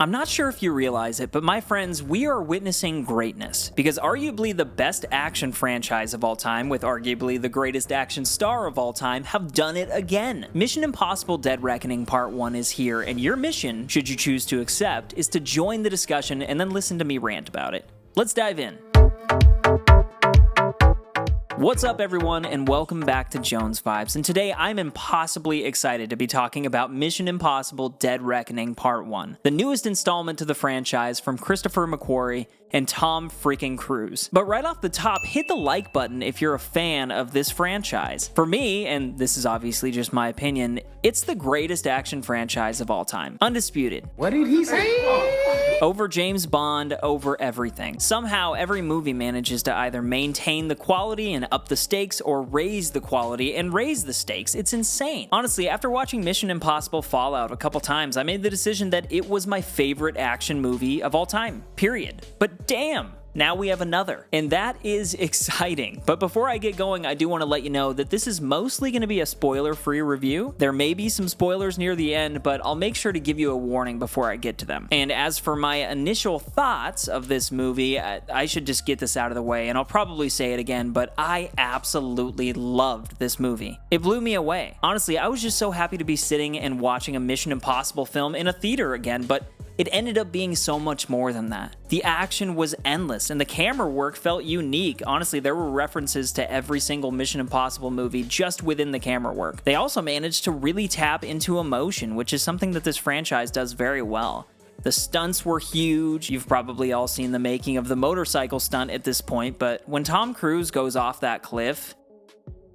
I'm not sure if you realize it, but my friends, we are witnessing greatness. Because arguably the best action franchise of all time, with arguably the greatest action star of all time, have done it again. Mission Impossible Dead Reckoning Part 1 is here, and your mission, should you choose to accept, is to join the discussion and then listen to me rant about it. Let's dive in. What's up, everyone, and welcome back to Jones Vibes, and today I'm impossibly excited to be talking about Mission Impossible Dead Reckoning Part 1, the newest installment to the franchise from Christopher McQuarrie and Tom freaking Cruise. But right off the top, hit the like button if you're a fan of this franchise. For me, and this is obviously just my opinion, it's the greatest action franchise of all time. Undisputed. What did he say? Over James Bond, over everything. Somehow, every movie manages to either maintain the quality and up the stakes, or raise the quality and raise the stakes. It's insane. Honestly, after watching Mission Impossible Fallout a couple times, I made the decision that it was my favorite action movie of all time, period. But damn, now we have another, and that is exciting. But before I get going, I do want to let you know that this is mostly going to be a spoiler-free review. There may be some spoilers near the end, but I'll make sure to give you a warning before I get to them. And as for my initial thoughts of this movie, I should just get this out of the way, and I'll probably say it again, but I absolutely loved this movie. It blew me away. Honestly, I was just so happy to be sitting and watching a Mission Impossible film in a theater again, but it ended up being so much more than that. The action was endless, and the camera work felt unique. Honestly, there were references to every single Mission Impossible movie just within the camera work. They also managed to really tap into emotion, which is something that this franchise does very well. The stunts were huge. You've probably all seen the making of the motorcycle stunt at this point, but when Tom Cruise goes off that cliff,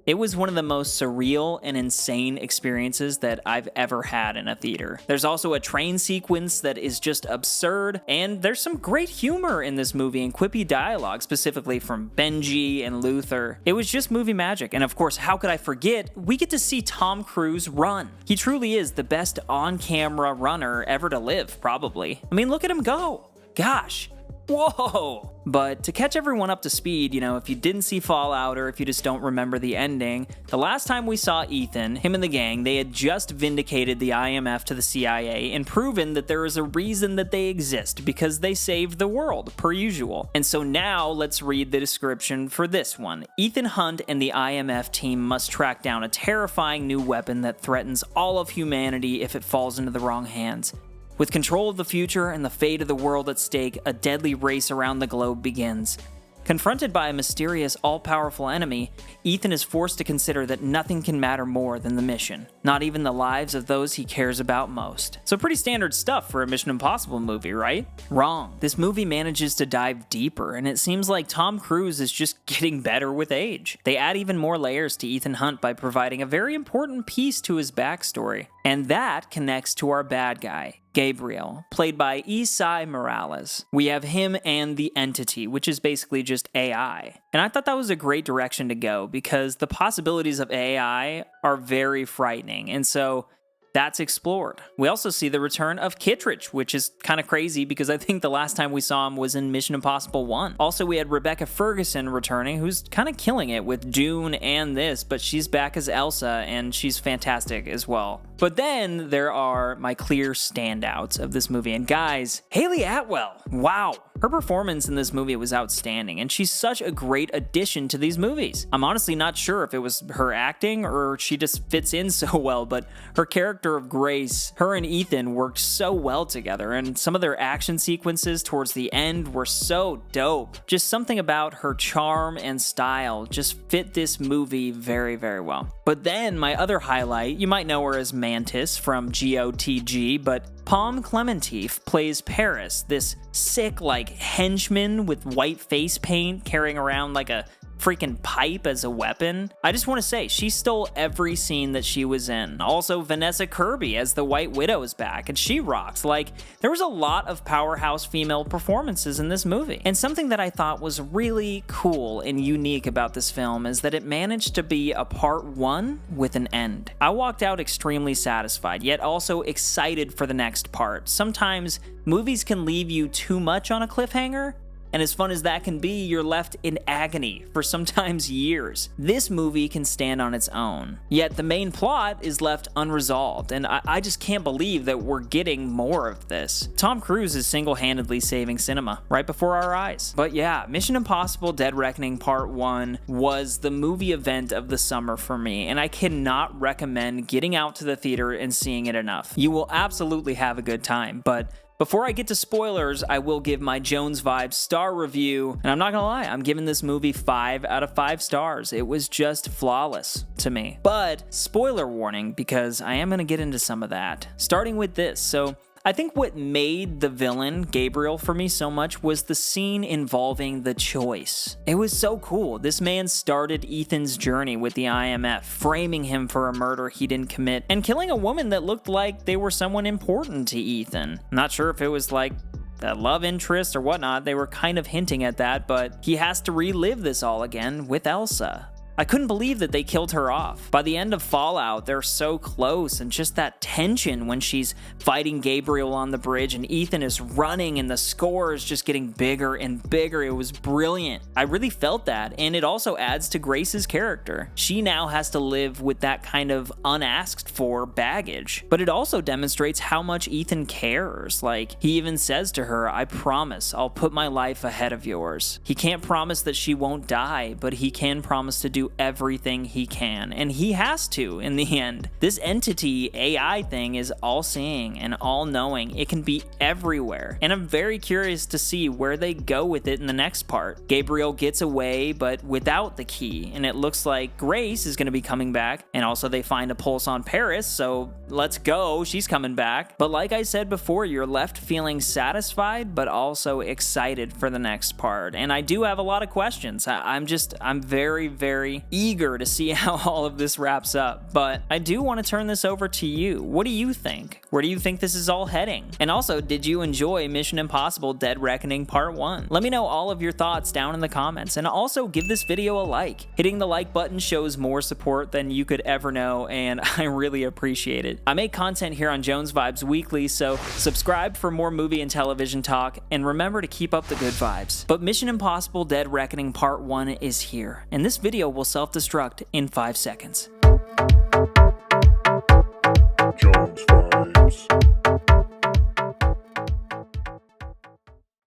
it was one of the most surreal and insane experiences that I've ever had in a theater. There's also a train sequence that is just absurd, and there's some great humor in this movie and quippy dialogue, specifically from Benji and Luther. It was just movie magic, and of course, how could I forget, we get to see Tom Cruise run. He truly is the best on-camera runner ever to live, probably. I mean, look at him go. Gosh. Whoa! But to catch everyone up to speed, if you didn't see Fallout or if you just don't remember the ending, the last time we saw Ethan, him and the gang, they had just vindicated the IMF to the CIA and proven that there is a reason that they exist, because they saved the world, per usual. And so now let's read the description for this one. Ethan Hunt and the IMF team must track down a terrifying new weapon that threatens all of humanity if it falls into the wrong hands. With control of the future and the fate of the world at stake, a deadly race around the globe begins. Confronted by a mysterious, all-powerful enemy, Ethan is forced to consider that nothing can matter more than the mission, not even the lives of those he cares about most. So pretty standard stuff for a Mission Impossible movie, right? Wrong. This movie manages to dive deeper, and it seems like Tom Cruise is just getting better with age. They add even more layers to Ethan Hunt by providing a very important piece to his backstory, and that connects to our bad guy, Gabriel, played by Esai Morles. We have him and the Entity, which is basically just AI. And I thought that was a great direction to go, because the possibilities of AI are very frightening, and so that's explored. We also see the return of Kittredge, which is kind of crazy because I think the last time we saw him was in Mission Impossible 1. Also, we had Rebecca Ferguson returning, who's kind of killing it with Dune and this, but she's back as Elsa, and she's fantastic as well. But then there are my clear standouts of this movie, and guys, Hayley Atwell, wow. Her performance in this movie was outstanding, and she's such a great addition to these movies. I'm honestly not sure if it was her acting or she just fits in so well, but her character of Grace, her and Ethan worked so well together, and some of their action sequences towards the end were so dope. Just something about her charm and style just fit this movie very, very well. But then my other highlight, you might know her as Mantis from GOTG, but Palm Klementieff plays Paris, this sick, henchman with white face paint carrying around a freaking pipe as a weapon. I just want to say, she stole every scene that she was in. Also, Vanessa Kirby as the White Widow is back, and she rocks. There was a lot of powerhouse female performances in this movie. And something that I thought was really cool and unique about this film is that it managed to be a part one with an end. I walked out extremely satisfied, yet also excited for the next part. Sometimes movies can leave you too much on a cliffhanger, And as fun as that can be, you're left in agony for sometimes years. This movie can stand on its own. Yet the main plot is left unresolved, and I just can't believe that we're getting more of this. Tom Cruise is single-handedly saving cinema right before our eyes. But yeah, Mission Impossible Dead Reckoning Part 1 was the movie event of the summer for me, and I cannot recommend getting out to the theater and seeing it enough. You will absolutely have a good time, but before I get to spoilers, I will give my Jones Vibes star review, and I'm not gonna lie, I'm giving this movie 5 out of 5 stars. It was just flawless to me. But spoiler warning, because I am gonna get into some of that. Starting with this, so I think what made the villain, Gabriel, for me so much was the scene involving the choice. It was so cool. This man started Ethan's journey with the IMF, framing him for a murder he didn't commit, and killing a woman that looked like they were someone important to Ethan. I'm not sure if it was like that love interest or whatnot. They were kind of hinting at that, but he has to relive this all again with Elsa. I couldn't believe that they killed her off. By the end of Fallout, they're so close, and just that tension when she's fighting Gabriel on the bridge and Ethan is running and the score is just getting bigger and bigger. It was brilliant. I really felt that, and it also adds to Grace's character. She now has to live with that kind of unasked for baggage, but it also demonstrates how much Ethan cares. Like, he even says to her, "I promise I'll put my life ahead of yours." He can't promise that she won't die, but he can promise to do everything he can, and he has to in the end. This entity AI thing is all-seeing and all-knowing. It can be everywhere, and I'm very curious to see where they go with it in the next part. Gabriel gets away, but without the key, and it looks like Grace is going to be coming back, and also they find a pulse on Paris, so let's go, she's coming back. But like I said before, you're left feeling satisfied, but also excited for the next part, and I do have a lot of questions. I'm very eager to see how all of this wraps up, but I do want to turn this over to you. What do you think? Where do you think this is all heading? And also, did you enjoy Mission Impossible Dead Reckoning Part 1? Let me know all of your thoughts down in the comments, and also give this video a like. Hitting the like button shows more support than you could ever know, and I really appreciate it. I make content here on Jones Vibes weekly, so subscribe for more movie and television talk, and remember to keep up the good vibes. But Mission Impossible Dead Reckoning Part 1 is here, and this video will self-destruct in 5 seconds.